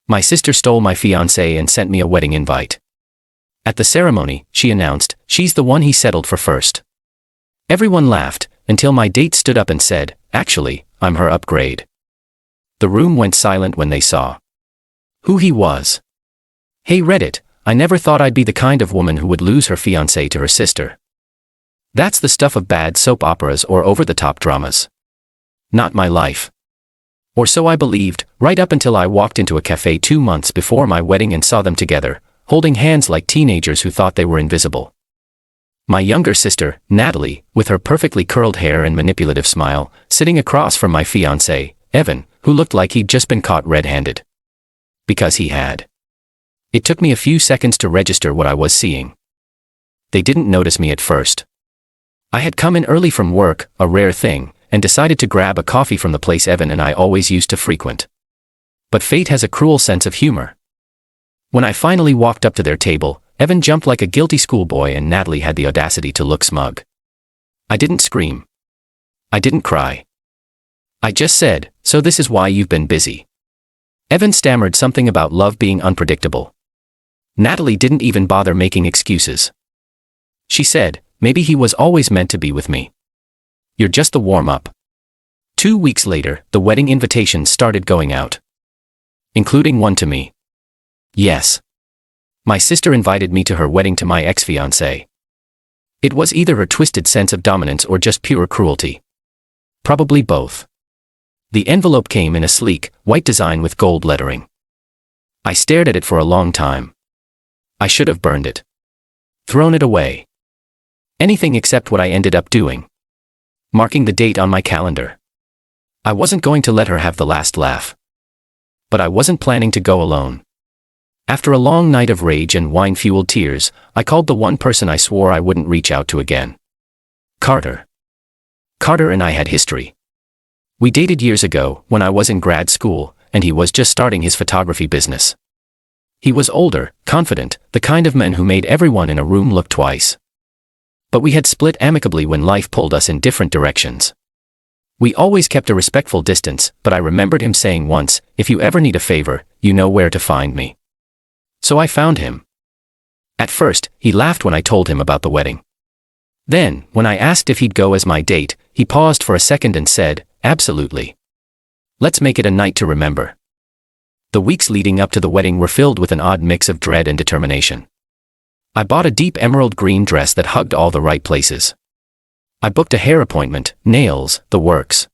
My sister stole my fiancée and sent me a wedding invite. At the ceremony, she announced, she's the one he settled for first. Everyone laughed, until my date stood up and said, actually, I'm her upgrade. The room went silent when they saw who he was. Hey Reddit, I never thought I'd be the kind of woman who would lose her fiancé to her sister. That's the stuff of bad soap operas or over-the-top dramas. Not my life. Or so I believed, right up until I walked into a cafe 2 months before my wedding and saw them together, holding hands like teenagers who thought they were invisible. My younger sister, Natalie, with her perfectly curled hair and manipulative smile, sitting across from my fiancé, Evan, who looked like he'd just been caught red-handed. Because he had. It took me a few seconds to register what I was seeing. They didn't notice me at first. I had come in early from work, a rare thing, and decided to grab a coffee from the place Evan and I always used to frequent. But fate has a cruel sense of humor. When I finally walked up to their table, Evan jumped like a guilty schoolboy and Natalie had the audacity to look smug. I didn't scream. I didn't cry. I just said, so this is why you've been busy. Evan stammered something about love being unpredictable. Natalie didn't even bother making excuses. She said, maybe he was always meant to be with me. You're just the warm-up. 2 weeks later, the wedding invitations started going out. Including one to me. Yes. My sister invited me to her wedding to my ex-fiancé. It was either her twisted sense of dominance or just pure cruelty. Probably both. The envelope came in a sleek, white design with gold lettering. I stared at it for a long time. I should have burned it. Thrown it away. Anything except what I ended up doing. Marking the date on my calendar. I wasn't going to let her have the last laugh. But I wasn't planning to go alone. After a long night of rage and wine-fueled tears, I called the one person I swore I wouldn't reach out to again. Carter. Carter and I had history. We dated years ago, when I was in grad school, and he was just starting his photography business. He was older, confident, the kind of man who made everyone in a room look twice. But we had split amicably when life pulled us in different directions. We always kept a respectful distance, but I remembered him saying once, if you ever need a favor, you know where to find me. So I found him. At first, he laughed when I told him about the wedding. Then, when I asked if he'd go as my date, he paused for a second and said, absolutely. Let's make it a night to remember. The weeks leading up to the wedding were filled with an odd mix of dread and determination. I bought a deep emerald green dress that hugged all the right places. I booked a hair appointment, nails, the works.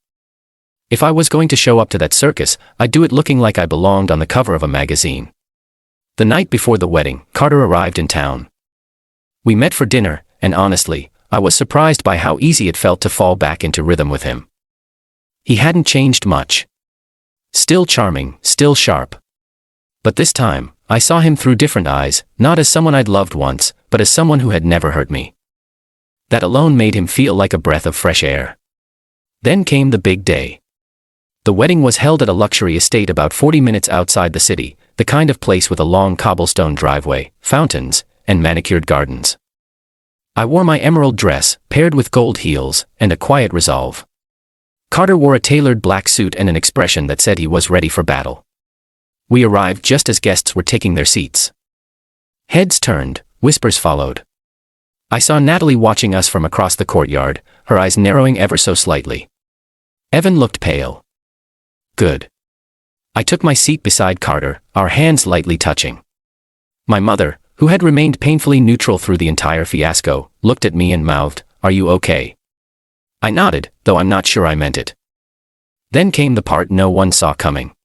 If I was going to show up to that circus, I'd do it looking like I belonged on the cover of a magazine. The night before the wedding, Carter arrived in town. We met for dinner, and honestly, I was surprised by how easy it felt to fall back into rhythm with him. He hadn't changed much. Still charming, still sharp. But this time, I saw him through different eyes, not as someone I'd loved once, but as someone who had never hurt me. That alone made him feel like a breath of fresh air. Then came the big day. The wedding was held at a luxury estate about 40 minutes outside the city, the kind of place with a long cobblestone driveway, fountains, and manicured gardens. I wore my emerald dress, paired with gold heels, and a quiet resolve. Carter wore a tailored black suit and an expression that said he was ready for battle. We arrived just as guests were taking their seats. Heads turned, whispers followed. I saw Natalie watching us from across the courtyard, her eyes narrowing ever so slightly. Evan looked pale. Good. I took my seat beside Carter, our hands lightly touching. My mother, who had remained painfully neutral through the entire fiasco, looked at me and mouthed, "Are you okay?" I nodded, though I'm not sure I meant it. Then came the part no one saw coming.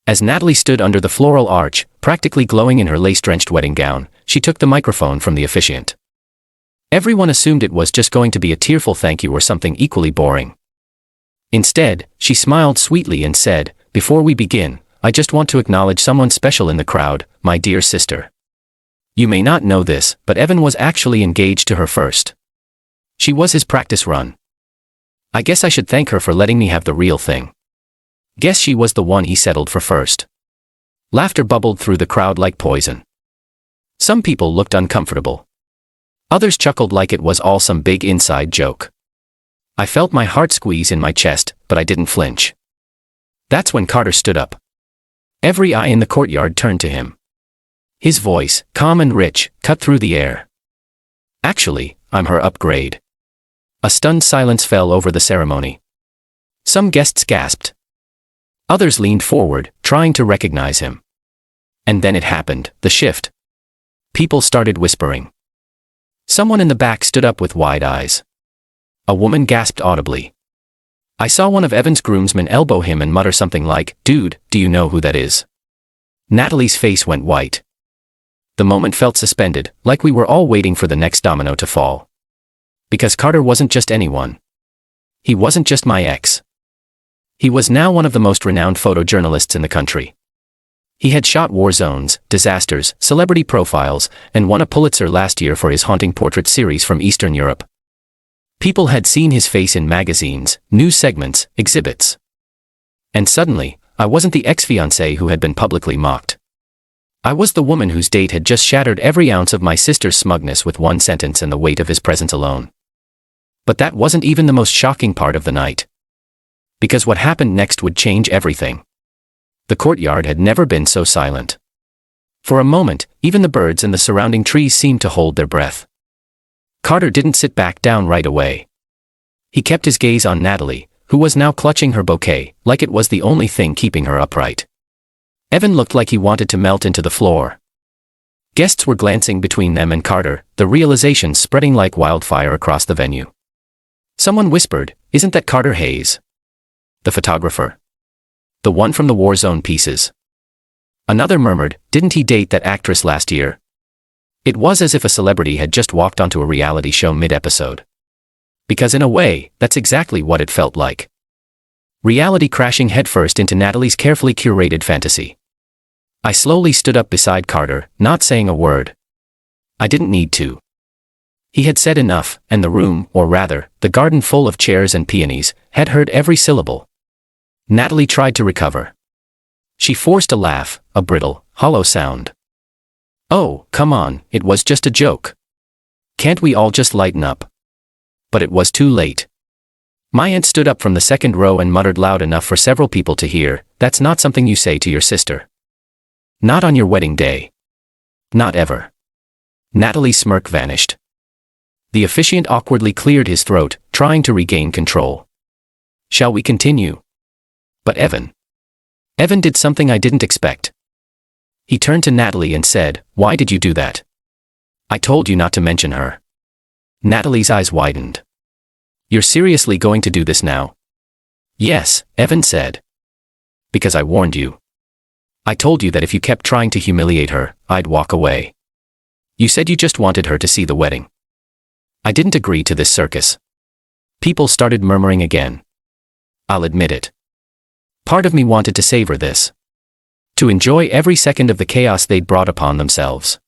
As Natalie stood under the floral arch, practically glowing in her lace-drenched wedding gown, she took the microphone from the officiant. Everyone assumed it was just going to be a tearful thank you or something equally boring. Instead, she smiled sweetly and said, "Before we begin, I just want to acknowledge someone special in the crowd, my dear sister. You may not know this, but Evan was actually engaged to her first. She was his practice run. I guess I should thank her for letting me have the real thing. Guess she was the one he settled for first." Laughter bubbled through the crowd like poison. Some people looked uncomfortable. Others chuckled like it was all some big inside joke. I felt my heart squeeze in my chest, but I didn't flinch. That's when Carter stood up. Every eye in the courtyard turned to him. His voice, calm and rich, cut through the air. Actually, I'm her upgrade. A stunned silence fell over the ceremony. Some guests gasped. Others leaned forward, trying to recognize him. And then it happened, the shift. People started whispering. Someone in the back stood up with wide eyes. A woman gasped audibly. I saw one of Evan's groomsmen elbow him and mutter something like, "Dude, do you know who that is?" Natalie's face went white. The moment felt suspended, like we were all waiting for the next domino to fall. Because Carter wasn't just anyone. He wasn't just my ex. He was now one of the most renowned photojournalists in the country. He had shot war zones, disasters, celebrity profiles, and won a Pulitzer last year for his haunting portrait series from Eastern Europe. People had seen his face in magazines, news segments, exhibits. And suddenly, I wasn't the ex-fiancée who had been publicly mocked. I was the woman whose date had just shattered every ounce of my sister's smugness with one sentence and the weight of his presence alone. But that wasn't even the most shocking part of the night. Because what happened next would change everything. The courtyard had never been so silent. For a moment, even the birds and the surrounding trees seemed to hold their breath. Carter didn't sit back down right away. He kept his gaze on Natalie, who was now clutching her bouquet, like it was the only thing keeping her upright. Evan looked like he wanted to melt into the floor. Guests were glancing between them and Carter, the realization spreading like wildfire across the venue. Someone whispered, "Isn't that Carter Hayes? The photographer? The one from the war zone pieces?" Another murmured, "Didn't he date that actress last year?" It was as if a celebrity had just walked onto a reality show mid-episode. Because in a way, that's exactly what it felt like. Reality crashing headfirst into Natalie's carefully curated fantasy. I slowly stood up beside Carter, not saying a word. I didn't need to. He had said enough, and the room, or rather, the garden full of chairs and peonies, had heard every syllable. Natalie tried to recover. She forced a laugh, a brittle, hollow sound. "Oh, come on, it was just a joke. Can't we all just lighten up?" But it was too late. My aunt stood up from the second row and muttered loud enough for several people to hear, "That's not something you say to your sister. Not on your wedding day. Not ever." Natalie's smirk vanished. The officiant awkwardly cleared his throat, trying to regain control. "Shall we continue?" But Evan did something I didn't expect. He turned to Natalie and said, "Why did you do that? I told you not to mention her." Natalie's eyes widened. "You're seriously going to do this now?" "Yes," Evan said. "Because I warned you. I told you that if you kept trying to humiliate her, I'd walk away. You said you just wanted her to see the wedding. I didn't agree to this circus." People started murmuring again. I'll admit it. Part of me wanted to savor this. To enjoy every second of the chaos they'd brought upon themselves.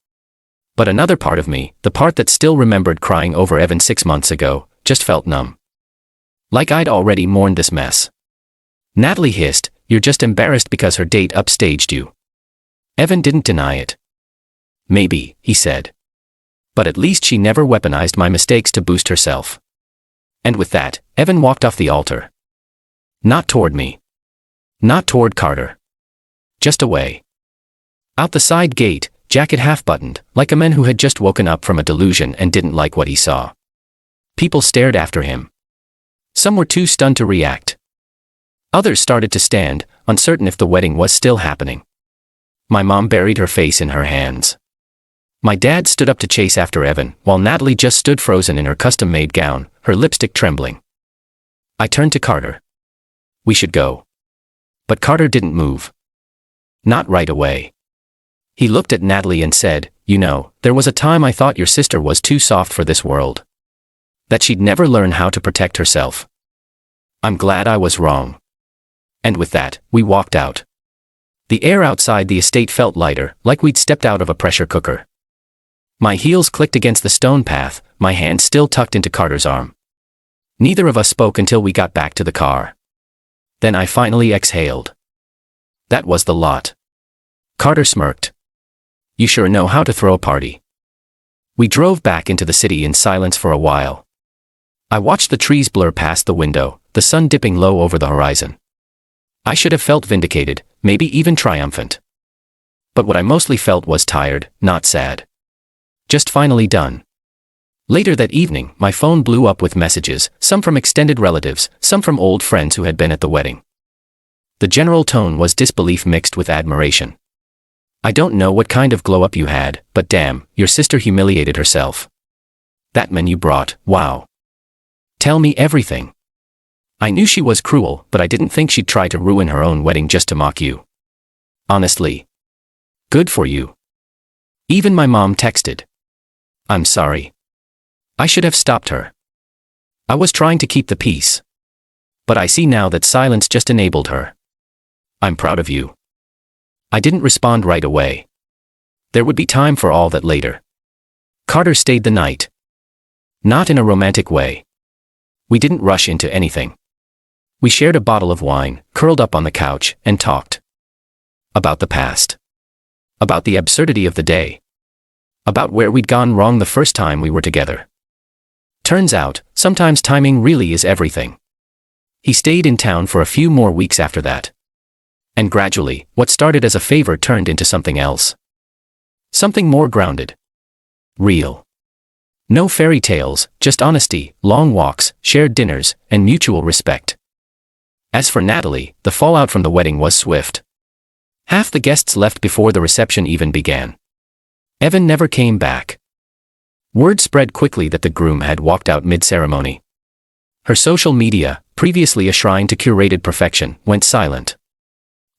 But another part of me, the part that still remembered crying over Evan 6 months ago, just felt numb. Like I'd already mourned this mess. Natalie hissed, "You're just embarrassed because her date upstaged you." Evan didn't deny it. "Maybe," he said. "But at least she never weaponized my mistakes to boost herself." And with that, Evan walked off the altar. Not toward me. Not toward Carter. Just away. Out the side gate, jacket half-buttoned, like a man who had just woken up from a delusion and didn't like what he saw. People stared after him. Some were too stunned to react. Others started to stand, uncertain if the wedding was still happening. My mom buried her face in her hands. My dad stood up to chase after Evan, while Natalie just stood frozen in her custom-made gown, her lipstick trembling. I turned to Carter. "We should go." But Carter didn't move. Not right away. He looked at Natalie and said, "You know, there was a time I thought your sister was too soft for this world. That she'd never learn how to protect herself. I'm glad I was wrong." And with that, we walked out. The air outside the estate felt lighter, like we'd stepped out of a pressure cooker. My heels clicked against the stone path, my hand still tucked into Carter's arm. Neither of us spoke until we got back to the car. Then I finally exhaled. That was the lot. Carter smirked. "You sure know how to throw a party." We drove back into the city in silence for a while. I watched the trees blur past the window, the sun dipping low over the horizon. I should have felt vindicated, maybe even triumphant. But what I mostly felt was tired, not sad. Just finally done. Later that evening, my phone blew up with messages, some from extended relatives, some from old friends who had been at the wedding. The general tone was disbelief mixed with admiration. "I don't know what kind of glow-up you had, but damn, your sister humiliated herself. That man you brought, wow. Tell me everything. I knew she was cruel, but I didn't think she'd try to ruin her own wedding just to mock you. Honestly. Good for you." Even my mom texted. "I'm sorry. I should have stopped her. I was trying to keep the peace. But I see now that silence just enabled her. I'm proud of you." I didn't respond right away. There would be time for all that later. Carter stayed the night. Not in a romantic way. We didn't rush into anything. We shared a bottle of wine, curled up on the couch, and talked. About the past. About the absurdity of the day. About where we'd gone wrong the first time we were together. Turns out, sometimes timing really is everything. He stayed in town for a few more weeks after that. And gradually, what started as a favor turned into something else. Something more grounded. Real. No fairy tales, just honesty, long walks, shared dinners, and mutual respect. As for Natalie, the fallout from the wedding was swift. Half the guests left before the reception even began. Evan never came back. Word spread quickly that the groom had walked out mid-ceremony. Her social media, previously a shrine to curated perfection, went silent.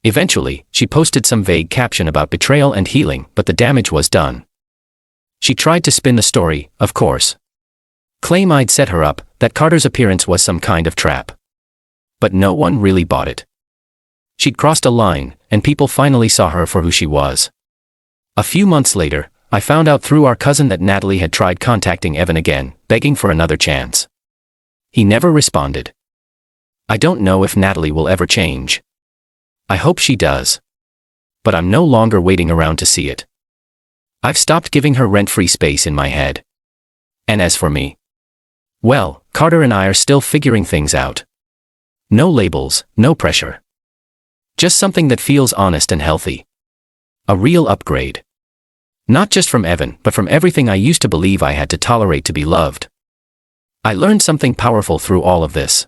Eventually, she posted some vague caption about betrayal and healing, but the damage was done. She tried to spin the story, of course. Claim I'd set her up, that Carter's appearance was some kind of trap. But no one really bought it. She'd crossed a line, and people finally saw her for who she was. A few months later, I found out through our cousin that Natalie had tried contacting Evan again, begging for another chance. He never responded. I don't know if Natalie will ever change. I hope she does. But I'm no longer waiting around to see it. I've stopped giving her rent-free space in my head. And as for me, well, Carter and I are still figuring things out. No labels, no pressure. Just something that feels honest and healthy. A real upgrade. Not just from Evan, but from everything I used to believe I had to tolerate to be loved. I learned something powerful through all of this.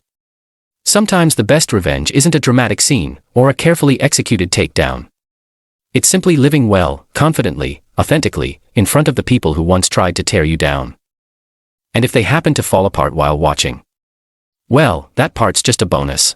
Sometimes the best revenge isn't a dramatic scene, or a carefully executed takedown. It's simply living well, confidently, authentically, in front of the people who once tried to tear you down. And if they happen to fall apart while watching, well, that part's just a bonus.